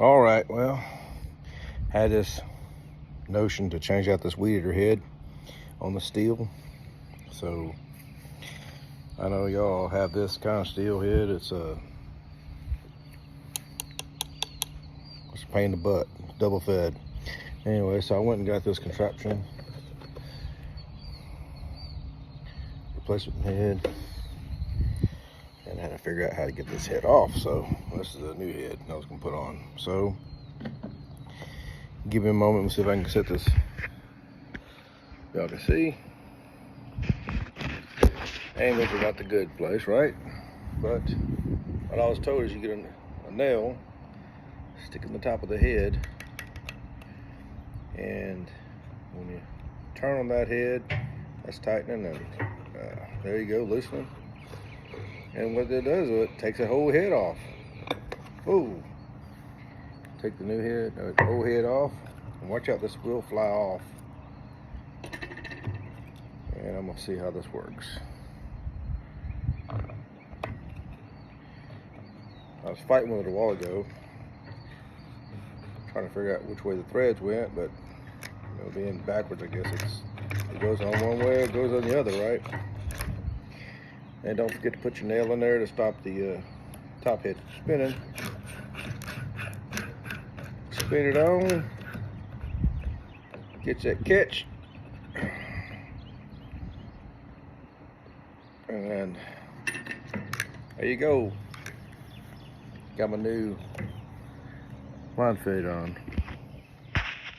All right, well, had this notion to change out this weed eater head on the Stihl. So I know y'all have this kind of Stihl head. It's a pain in the butt, double fed. Anyway, so I went and got this contraption, replacement head, and I had to figure out how to get this head off. So this is a new head I was gonna put on. So give me a moment and see if I can set this. Y'all can see angles are not the good place, right? But what I was told is you get a nail, stick in the top of the head, and when you turn on that head, that's tightening, and there you go, loosening. And what it does, it takes the whole head off. Oh, take the new head, the old head off, and watch out, this will fly off. And I'm gonna see how this works. I was fighting with it a while ago, trying to figure out which way the threads went, but you know, being backwards, I guess it goes on one way, it goes on the other, right? And don't forget to put your nail in there to stop the top head from spinning. Spin it on, get that catch, and there you go. Got my new line fade on.